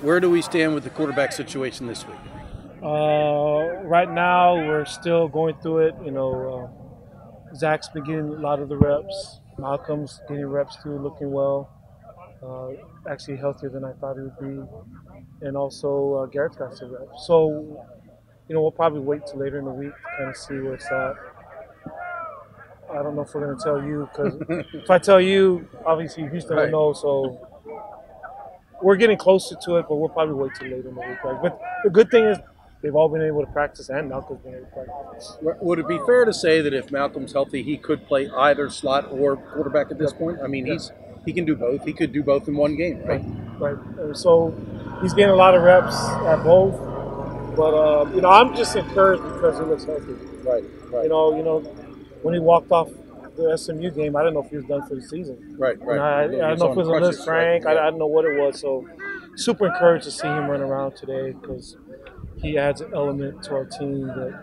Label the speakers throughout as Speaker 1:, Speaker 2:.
Speaker 1: Where do we stand with the quarterback situation this week?
Speaker 2: Right now, we're still going through it. Zach's been getting a lot of the reps. Malcolm's getting reps too, looking well. Actually healthier than I thought he would be. And also Garrett's got some reps. So, we'll probably wait till later in the week to kind of see where it's at. I don't know if we're going to tell you because if I tell you, obviously Houston will
Speaker 1: Right.
Speaker 2: know. So we're getting closer to it, but we'll probably wait till later in the week. But the good thing is they've all been able to practice, and Malcolm's been able to practice.
Speaker 1: Would it be fair to say that if Malcolm's healthy, he could play either slot or quarterback at this point? I mean, he can do both. He could do both in one game, right?
Speaker 2: Right. So he's getting a lot of reps at both. But I'm just encouraged because he looks healthy.
Speaker 1: Right. Right.
Speaker 2: When he walked off the SMU game, I didn't know if he was done for the season.
Speaker 1: Right. Right.
Speaker 2: I don't know if it was a Liz Frank.
Speaker 1: Right?
Speaker 2: I didn't know what it was. So super encouraged to see him run around today because he adds an element to our team that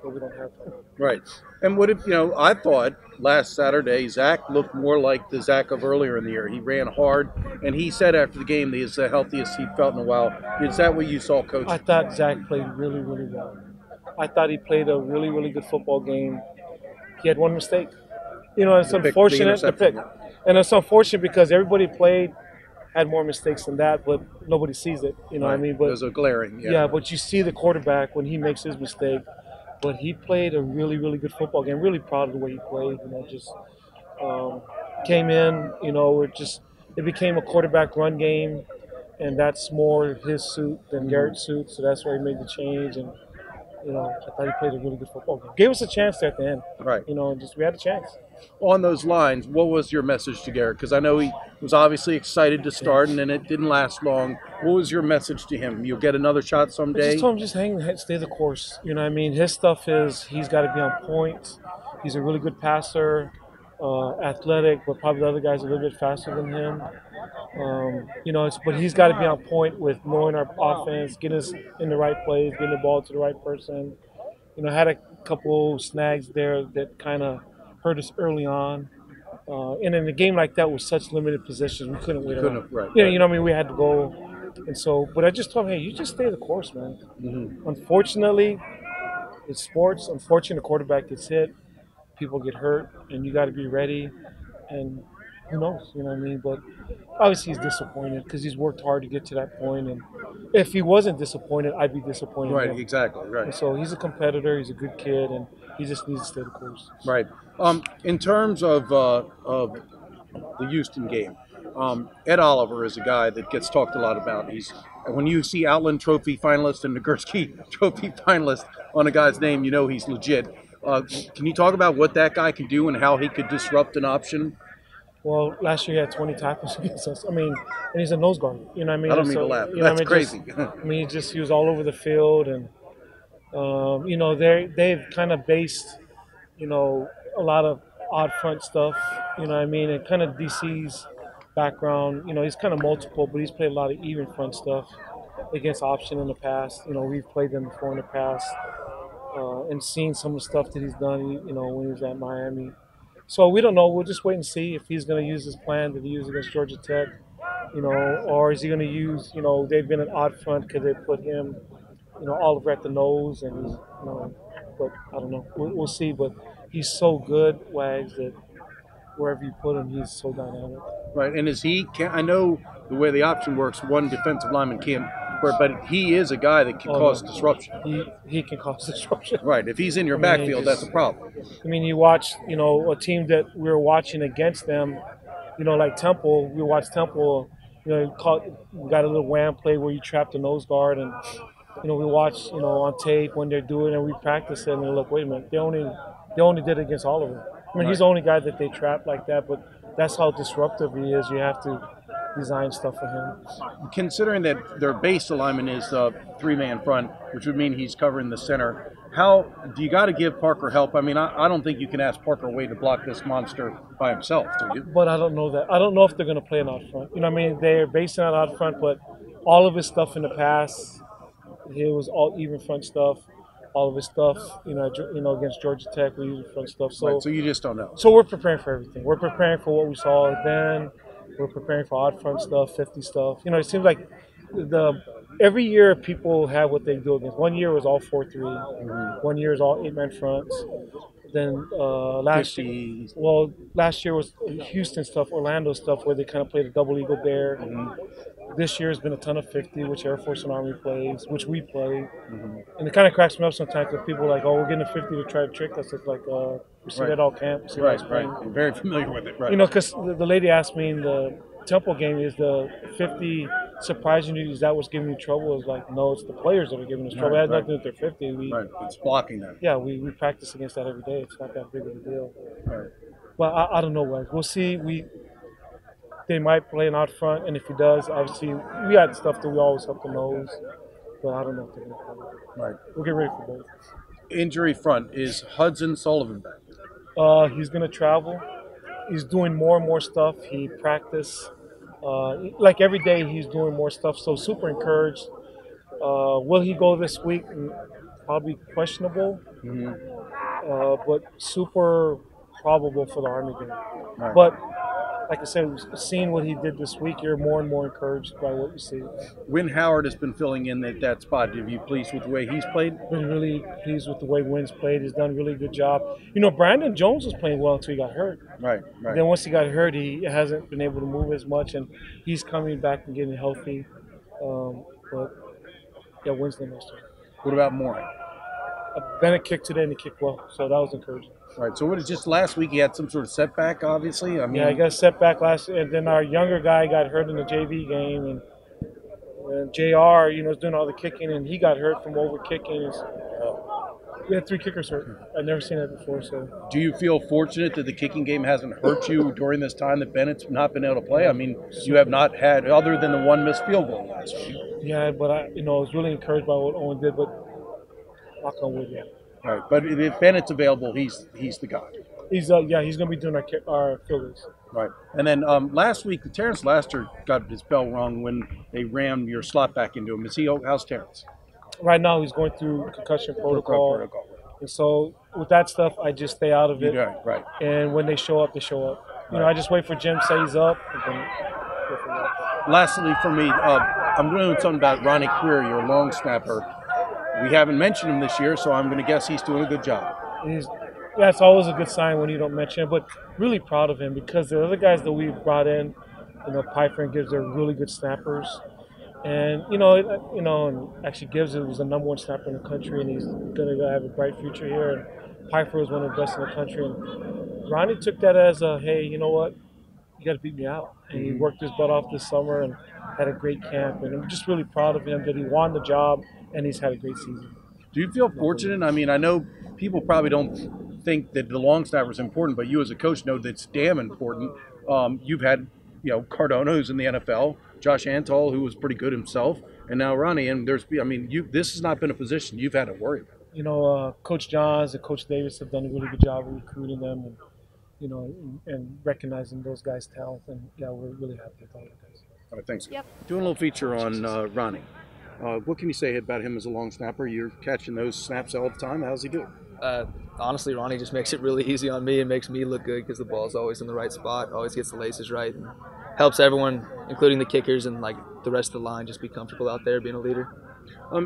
Speaker 2: we don't have.
Speaker 1: Right. And what if, I thought last Saturday Zach looked more like the Zach of earlier in the year. He ran hard, and he said after the game that he's the healthiest he felt in a while. Is that what you saw, Coach?
Speaker 2: I thought Zach played really, really well. I thought he played a really, really good football game. He had one mistake. It's unfortunate. The pick. And it's unfortunate because everybody had more mistakes than that, but nobody sees it. You know what I mean? But
Speaker 1: there's a glaring.
Speaker 2: Yeah, but you see the quarterback when he makes his mistake. But he played a really, really good football game. Really proud of the way he played. Came in. It became a quarterback run game, and that's more his suit than Garrett's suit. So that's why he made the change. And I thought he played a really good football game. Gave us a chance there at the end.
Speaker 1: Right.
Speaker 2: We had a chance.
Speaker 1: On those lines, what was your message to Garrett? Because I know he was obviously excited to start, and then it didn't last long. What was your message to him? You'll get another shot someday?
Speaker 2: I just told him stay the course. His stuff is he's got to be on point. He's a really good passer, athletic, but probably the other guys are a little bit faster than him. But he's got to be on point with knowing our offense, getting us in the right place, getting the ball to the right person. Had a couple snags there that kind of hurt us early on. And in a game like that with such limited possessions, we couldn't wait around.
Speaker 1: Right.
Speaker 2: We had to go. And so, but I just told him, hey, you just stay the course, man.
Speaker 1: Mm-hmm.
Speaker 2: Unfortunately, it's sports. Unfortunately, the quarterback gets hit, people get hurt, and you got to be ready. And who knows, But obviously, he's disappointed because he's worked hard to get to that point. And if he wasn't disappointed, I'd be disappointed.
Speaker 1: Right, exactly, right.
Speaker 2: And so he's a competitor. He's a good kid, and he just needs to stay the course.
Speaker 1: Right. In terms of the Houston game, Ed Oliver is a guy that gets talked a lot about. When you see Outland Trophy finalist and Nagurski Trophy finalist on a guy's name, he's legit. Can you talk about what that guy can do and how he could disrupt an option?
Speaker 2: Well, last year he had 20 tackles against us. And he's a nose guard.
Speaker 1: I don't mean to laugh. That's crazy.
Speaker 2: He was all over the field, and they've kind of based, a lot of odd front stuff. And kind of DC's background. He's kind of multiple, but he's played a lot of even front stuff against option in the past. We've played them before in the past, and seen some of the stuff that he's done. When he was at Miami. So we don't know. We'll just wait and see if he's going to use his plan that he used against Georgia Tech, or is he going to use, they've been an odd front because they put him, Oliver at the nose, and he's, but I don't know. We'll see. But he's so good, Wags, that wherever you put him, he's so dynamic.
Speaker 1: Right, and I know the way the option works, one defensive lineman can't, but he is a guy that can cause disruption.
Speaker 2: He can cause disruption.
Speaker 1: Right, if he's in your backfield, that's a problem.
Speaker 2: You watch, a team that we were watching against them, like Temple. We watched Temple. We got a little wham play where you trap the nose guard, and we watch, on tape when they're doing it, and we practice it, and we're like, wait a minute, they only did it against Oliver. He's the only guy that they trap like that, but that's how disruptive he is. You have to design stuff for him.
Speaker 1: Considering that their base alignment is three-man front, which would mean he's covering the center, how do you got to give Parker help? I don't think you can ask Parker Wade to block this monster by himself, do you?
Speaker 2: But I don't know that. I don't know if they're going to play an out front. They're basing it out front, but all of his stuff in the past, it was all even front stuff. All of his stuff, against Georgia Tech, we use front stuff.
Speaker 1: So you just don't know.
Speaker 2: So we're preparing for everything. We're preparing for what we saw then. We're preparing for odd front stuff, 50 stuff. You know, it seems like the every year people have what they do against. One year was all 4-3. One year is all 8-man fronts. Then
Speaker 1: fifty.
Speaker 2: last year was Houston stuff, Orlando stuff, where they kind of played a double eagle bear. This year has been a ton of 50, which Air Force and Army plays, which we play. And it kind of cracks me up sometimes because people are like, oh, we're getting a 50 to try to trick us. It's like, we see that all camp. See
Speaker 1: Right,
Speaker 2: guys
Speaker 1: right.
Speaker 2: playing.
Speaker 1: I'm very familiar with it. Right.
Speaker 2: You know, because the lady asked me in the Temple game, is the 50 surprising you? Is that what's giving you trouble? Is like, no, it's the players that are giving us trouble. It had nothing to do with their 50.
Speaker 1: Right. It's blocking them.
Speaker 2: Yeah, we practice against that every day. It's not that big of a deal.
Speaker 1: Right.
Speaker 2: But I don't know, what. We'll see. They might play an out front, and if he does, obviously, we had stuff that we always have to nose. But I don't know if they're going to play.
Speaker 1: Right.
Speaker 2: We'll get ready for both.
Speaker 1: Injury front, is Hudson Sullivan back?
Speaker 2: He's going to travel. He's doing more and more stuff. He practiced. Like every day, he's doing more stuff. So super encouraged. Will he go this week? Probably questionable. But super probable for the Army game.
Speaker 1: Right.
Speaker 2: But like I said, seeing what he did this week, you're more and more encouraged by what you see.
Speaker 1: Wynn Howard has been filling in that spot. Are you pleased with the way he's played?
Speaker 2: Been really pleased with the way Wynn's played. He's done a really good job. You know, Brandon Jones was playing well until he got hurt.
Speaker 1: Right, right.
Speaker 2: Then once he got hurt, he hasn't been able to move as much, and he's coming back and getting healthy. But yeah, Wynn's the most.
Speaker 1: What about Moore?
Speaker 2: Bennett kicked today and he kicked well, so that was encouraging.
Speaker 1: Right. So what is just last week? He had some sort of setback, obviously. I mean,
Speaker 2: yeah, he got a setback last, and then our younger guy got hurt in the JV game, and Jr. You know, was doing all the kicking, and he got hurt from over kicking. We had 3 kickers hurt. I've never seen that before. So,
Speaker 1: do you feel fortunate that the kicking game hasn't hurt you during this time that Bennett's not been able to play? I mean, you have not had, other than the one missed field goal last week.
Speaker 2: Yeah, but I was really encouraged by what Owen did, but knock on wood, yeah.
Speaker 1: Right, but if Bennett's available, he's the guy.
Speaker 2: He's going to be doing our field goals.
Speaker 1: Right, and then last week, Terrence Laster got his bell rung when they rammed your slot back into him. How's Terrence?
Speaker 2: Right now, he's going through concussion protocol. And so with that stuff, I just stay out of it.
Speaker 1: Right.
Speaker 2: And when they show up, they show up. You know, I just wait for Jim to say he's up. And then go from there.
Speaker 1: Lastly, for me, I'm doing something about Ronnie Querry, your long snapper. We haven't mentioned him this year, so I'm going to guess he's doing a good job.
Speaker 2: It's always a good sign when you don't mention him, but really proud of him because the other guys that we've brought in, you know, Piper and Gibbs are really good snappers. And, and actually Gibbs was the number 1 snapper in the country, and he's going to have a bright future here. And Piper was one of the best in the country. And Ronnie took that as hey, you know what? You got to beat me out. And he worked his butt off this summer and had a great camp. And I'm just really proud of him that he won the job, and he's had a great season.
Speaker 1: Do you feel fortunate? I mean, I know people probably don't think that the long snapper is important, but you as a coach know that's damn important. You've had, Cardona, who's in the NFL, Josh Antol, who was pretty good himself, and now Ronnie. And this has not been a position you've had to worry about.
Speaker 2: You know, Coach Johns and Coach Davis have done a really good job of recruiting them, and and recognizing those guys' talent. And yeah, we're really happy with all the guys.
Speaker 1: All right, thanks.
Speaker 3: Yep.
Speaker 1: Doing a little feature on Ronnie. What can you say about him as a long snapper? You're catching those snaps all the time. How's he doing?
Speaker 4: Honestly, Ronnie just makes it really easy on me and makes me look good because the ball's always in the right spot, always gets the laces right, and helps everyone, including the kickers and like the rest of the line, just be comfortable out there being a leader.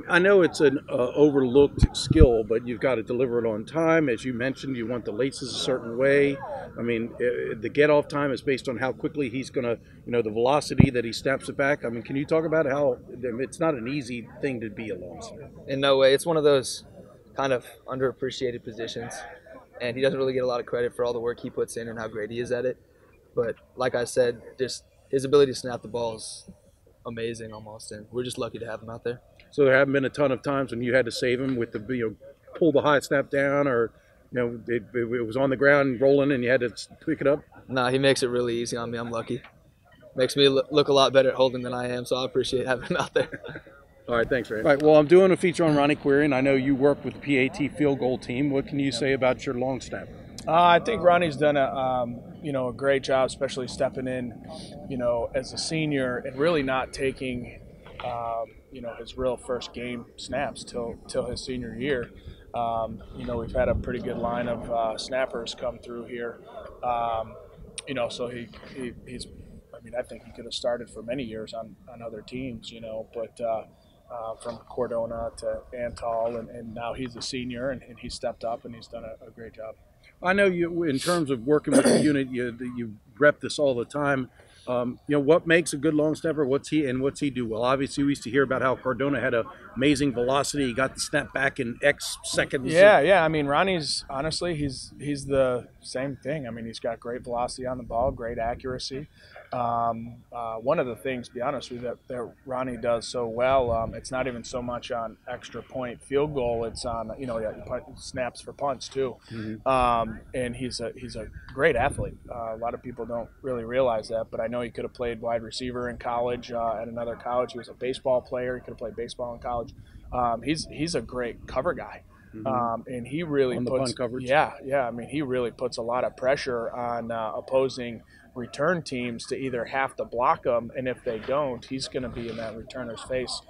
Speaker 1: I know it's an overlooked skill, but you've got to deliver it on time. As you mentioned, you want the laces a certain way. I mean, the get-off time is based on how quickly he's going to, the velocity that he snaps it back. I mean, can you talk about how it's not an easy thing to be a long snapper?
Speaker 4: In no way. It's one of those kind of underappreciated positions, and he doesn't really get a lot of credit for all the work he puts in and how great he is at it. But like I said, just his ability to snap the ball is amazing almost, and we're just lucky to have him out there.
Speaker 1: So there haven't been a ton of times when you had to save him with the pull the high snap down, or it was on the ground rolling and you had to pick it up.
Speaker 4: Nah, he makes it really easy on me. I'm lucky. Makes me look a lot better at holding than I am, so I appreciate having him out there.
Speaker 1: All right, thanks, Ray. All right, well, I'm doing a feature on Ronnie Querry, and I know you work with the PAT field goal team. What can you say about your long snapper?
Speaker 5: I think Ronnie's done a great job, especially stepping in, as a senior and really not taking, his real first game snaps till his senior year. We've had a pretty good line of snappers come through here. So he's mean, I think he could have started for many years on other teams, you know, but from Cordona to Antal, and now he's a senior, and he stepped up and he's done a great job.
Speaker 1: I know you, in terms of working with the unit, you rep this all the time. What makes a good long snapper? What's he do well? Obviously, we used to hear about how Cardona had amazing velocity. He got the snap back in X seconds.
Speaker 5: Yeah. I mean, Ronnie's honestly, he's the same thing. I mean, he's got great velocity on the ball, great accuracy. One of the things, to be honest with you, that Ronnie does so well, it's not even so much on extra point field goal. It's on snaps for punts too. Mm-hmm. And he's a great athlete. A lot of people don't really realize that, but I know he could have played wide receiver in college at another college. He was a baseball player. He could have played baseball in college. He's a great cover guy. And he really puts, yeah. I mean, he really puts a lot of pressure on opposing return teams to either have to block them, and if they don't, he's going to be in that returner's face,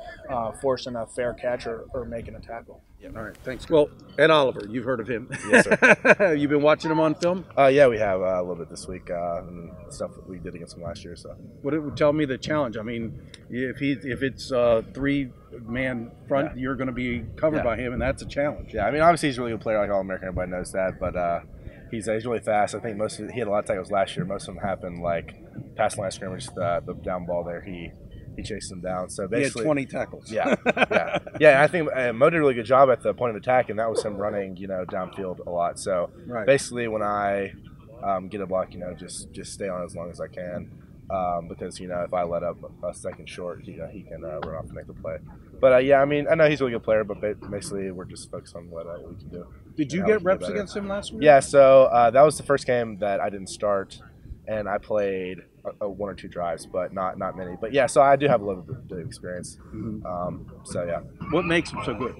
Speaker 5: forcing a fair catch or making a tackle.
Speaker 1: Yeah. All right, thanks. Well, Ed Oliver, you've heard of him.
Speaker 3: Yes, sir.
Speaker 1: You've been watching him on film?
Speaker 3: Yeah, we have a little bit this week, and stuff that we did against him last year. So,
Speaker 1: what it would tell me the challenge. I mean, if it's three-man front, you're going to be covered by him, and that's a challenge.
Speaker 3: Yeah, I mean, obviously he's a really good player, like All-American. Everybody knows that, but he's really fast. I think he had a lot of tackles last year. Most of them happened like past line scrimmage, the down ball there. He chased them down. So basically,
Speaker 1: he had 20 tackles.
Speaker 3: Yeah. I think Mo did a really good job at the point of attack, and that was him running, downfield a lot. So basically, when I get a block, just stay on as long as I can, because if I let up a second short, he can run off and make the play. But I mean, I know he's a really good player, but basically, we're just focused on what we can do.
Speaker 1: Did you get reps against him last week?
Speaker 3: Yeah. So that was the first game that I didn't start, and I played one or two drives, but not many. But yeah, so I do have a little bit of experience. Mm-hmm. So yeah.
Speaker 1: What makes him so good?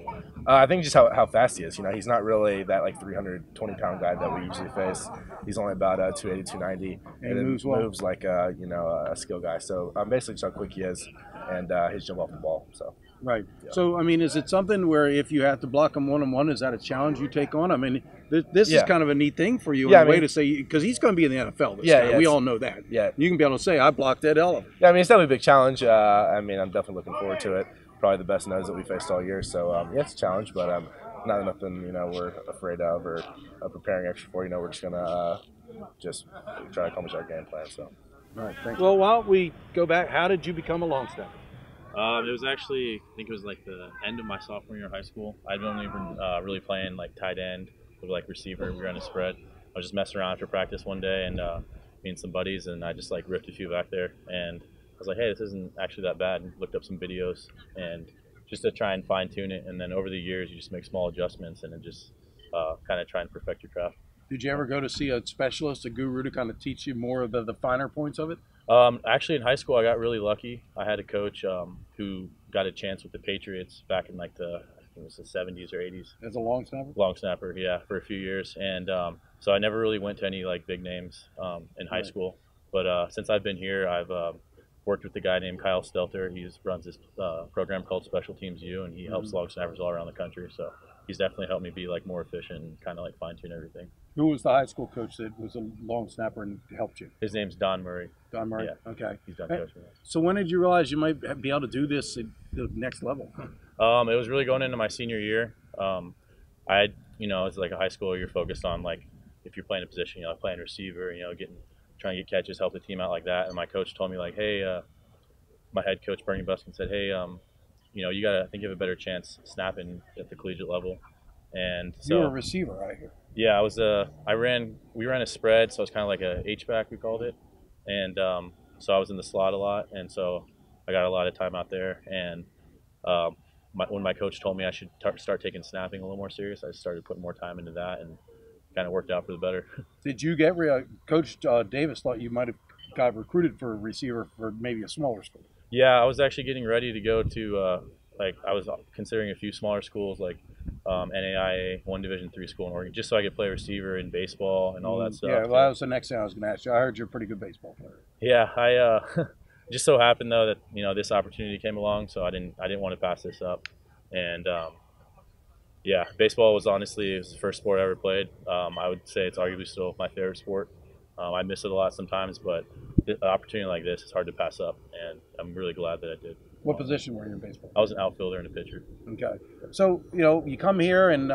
Speaker 3: I think just how fast he is. He's not really that 320-pound guy that we usually face. He's only about 280, 290, and moves like a skill guy. So basically just how quick he is, and his jump off the ball. So.
Speaker 1: Right.
Speaker 3: Yeah.
Speaker 1: So, I mean, is it something where if you have to block him one-on-one, is that a challenge you take on? I mean, this is kind of a neat thing for you in a way to say, because he's going to be in the NFL this time. We all know that. Yeah. You can be able to say, I blocked Ed Oliver.
Speaker 3: Yeah, I mean, it's definitely a big challenge. I mean, I'm definitely looking forward to it. Probably the best nose that we faced all year. So, it's a challenge, but not nothing, we're afraid of or preparing extra for. We're just going to just try to accomplish our game plan. So.
Speaker 1: All right, thanks. Well, while we go back, how did you become a long snapper?
Speaker 6: It was actually, I think it was like the end of my sophomore year of high school. I'd only been really playing like tight end with like receiver. We were on a spread. I was just messing around after practice one day and me and some buddies, and I just like ripped a few back there. And I was like, hey, this isn't actually that bad. And looked up some videos and just to try and fine tune it. And then over the years, you just make small adjustments and it just kind of try and perfect your craft.
Speaker 1: Did you ever go to see a specialist, a guru, to kind of teach you more of the finer points of it?
Speaker 6: Actually, in high school, I got really lucky. I had a coach who got a chance with the Patriots back in like I think it was the 70s or 80s.
Speaker 1: As a long snapper?
Speaker 6: Long snapper, yeah, for a few years. And so I never really went to any like big names in high school. But since I've been here, I've worked with a guy named Kyle Stelter. He runs this program called Special Teams U, and he helps long snappers all around the country. So he's definitely helped me be like more efficient and kind of like fine tune everything.
Speaker 1: Who was the high school coach that was a long snapper and helped you?
Speaker 6: His name's Don Murray.
Speaker 1: Don Murray?
Speaker 6: Yeah.
Speaker 1: Okay.
Speaker 6: He's done coaching.
Speaker 1: So when did you realize you might be able to do this at the next level?
Speaker 6: It was really going into my senior year. It's like a high school, you're focused on like if you're playing a position, playing receiver, trying to get catches, help the team out like that. And my coach told me like, hey, my head coach Bernie Buskin said, hey, you got to, I think you have a better chance snapping at the collegiate level. And so
Speaker 1: you were a receiver, right here.
Speaker 6: Yeah, we ran a spread, so it was kind of like a H-back, we called it. And so I was in the slot a lot, and so I got a lot of time out there. And when my coach told me I should start taking snapping a little more serious, I started putting more time into that, and kind of worked out for the better.
Speaker 1: Did you get Coach Davis thought you might have got recruited for a receiver for maybe a smaller school?
Speaker 6: Yeah, I was actually getting ready to go to I was considering a few smaller schools like NAIA, one Division III school in Oregon, just so I could play receiver in baseball and all that stuff.
Speaker 1: Yeah, well, that was the next thing I was going to ask you. I heard you're a pretty good baseball player.
Speaker 6: Yeah, I just so happened though that this opportunity came along, so I didn't want to pass this up. And yeah, baseball was honestly the first sport I ever played. I would say it's arguably still my favorite sport. I miss it a lot sometimes, but an opportunity like this is hard to pass up, and I'm really glad that I did.
Speaker 1: What position were you in baseball?
Speaker 6: I was an outfielder and a pitcher.
Speaker 1: Okay. So, you come here and,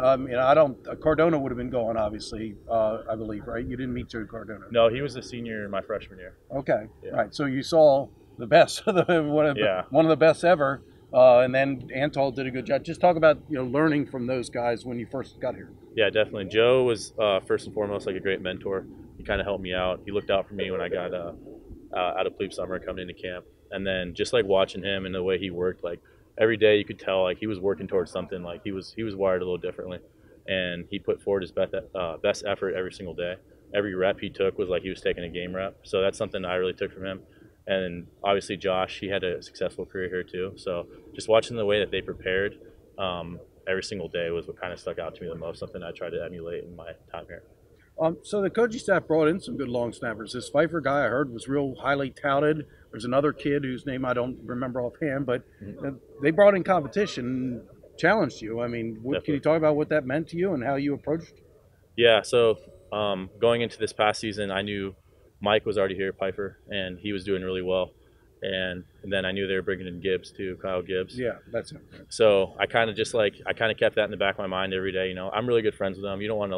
Speaker 1: Cardona would have been going, obviously, I believe, right? You didn't meet Joe Cardona.
Speaker 6: No, he was a senior my freshman year.
Speaker 1: Okay.
Speaker 6: Yeah.
Speaker 1: Right. So you saw the best, one of the best ever. And then Antol did a good job. Just talk about, learning from those guys when you first got here.
Speaker 6: Yeah, definitely. Joe was first and foremost like a great mentor. He kind of helped me out. He looked out for me when I got out of plebe summer coming into camp. And then just like watching him and the way he worked, like every day you could tell like he was working towards something. Like he was wired a little differently, and he put forward his best effort every single day. Every rep he took was like he was taking a game rep. So that's something I really took from him. And obviously Josh, he had a successful career here too. So just watching the way that they prepared every single day was what kind of stuck out to me the most. Something I tried to emulate in my time here.
Speaker 1: So the coaching staff brought in some good long snappers. This Pfeiffer guy I heard was real highly touted. There's another kid whose name I don't remember offhand, but they brought in competition and challenged you. I mean, can you talk about what that meant to you and how you approached?
Speaker 6: Yeah, so going into this past season, I knew Mike was already here at Pfeiffer, and he was doing really well. And then I knew they were bringing in Gibbs too, Kyle Gibbs.
Speaker 1: Yeah, that's it.
Speaker 6: So I kind of kept that in the back of my mind every day. I'm really good friends with them. You don't want to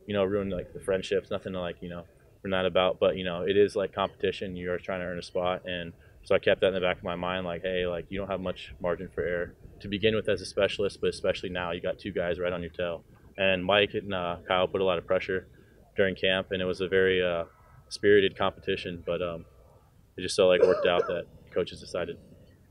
Speaker 6: ruin like the friendships, nothing to we're not about, but it is like competition. You are trying to earn a spot, and so I kept that in the back of my mind, like, hey, like you don't have much margin for error to begin with as a specialist, but especially now you got two guys right on your tail. And Mike and Kyle put a lot of pressure during camp, and it was a very spirited competition, but it just so worked out that coaches decided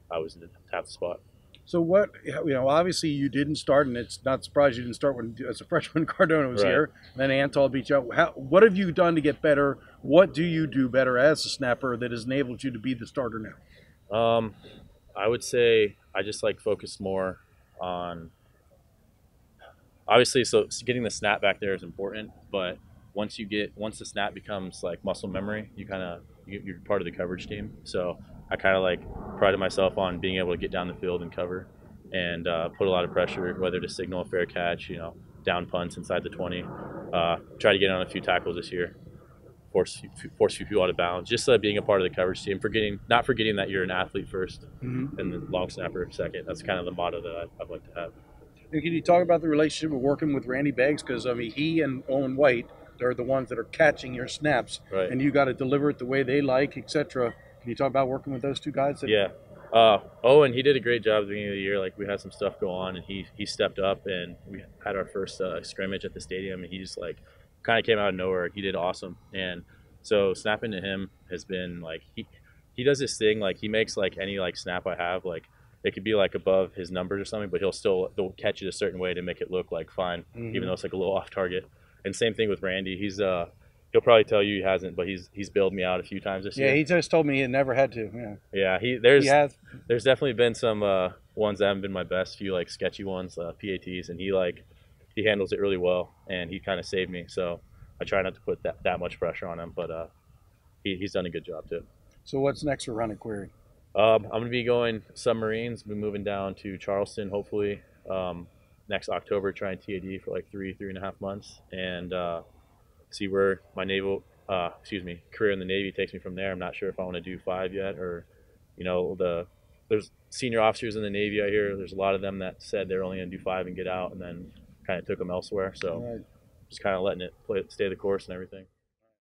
Speaker 6: I was to have the spot.
Speaker 1: So what, obviously you didn't start, and it's not surprised you didn't start as a freshman. Cardona was here, and then Antol beat you out. What have you done to get better? What do you do better as a snapper that has enabled you to be the starter now?
Speaker 6: I would say I just focus more on, obviously, so getting the snap back there is important, but once the snap becomes muscle memory, you're part of the coverage team. So I kind of prided myself on being able to get down the field and cover and put a lot of pressure, whether to signal a fair catch, down punts inside the 20. Try to get on a few tackles this year, force a few people out of bounds, just being a part of the coverage team, not forgetting that you're an athlete first and the long snapper second. That's kind of the motto that I'd like to have.
Speaker 1: And can you talk about the relationship of working with Randy Beggs? Because, he and Owen White, they're the ones that are catching your snaps,
Speaker 6: right,
Speaker 1: and you got to deliver it the way they like, etc. Can you talk about working with those two guys?
Speaker 6: Yeah. Owen, he did a great job at the beginning of the year. We had some stuff go on, and he stepped up, and we had our first scrimmage at the stadium, and he just kind of came out of nowhere. He did awesome, and so snapping to him has been he does this thing he makes any snap I have it could be above his numbers or something, but they'll catch it a certain way to make it look fine, even though it's a little off target. And same thing with Randy. He's he'll probably tell you he hasn't, but he's bailed me out a few times this year.
Speaker 1: Yeah, he just told me he never had to.
Speaker 6: Yeah. There's definitely been some ones that haven't been my best, few sketchy ones, PATs, and he handles it really well, and he kind of saved me. So I try not to put that much pressure on him, but he's done a good job too.
Speaker 1: So what's next for Ronnie Querry?
Speaker 6: I'm going to be going submarines. Be moving down to Charleston, hopefully next October. Trying TAD for 3.5 months, and see where my career in the Navy takes me from there. I'm not sure if I want to do 5 yet, or there's senior officers in the Navy I hear. There's a lot of them that said they're only going to do 5 and get out, and then kind of took them elsewhere. So just kind of letting it stay the course and everything.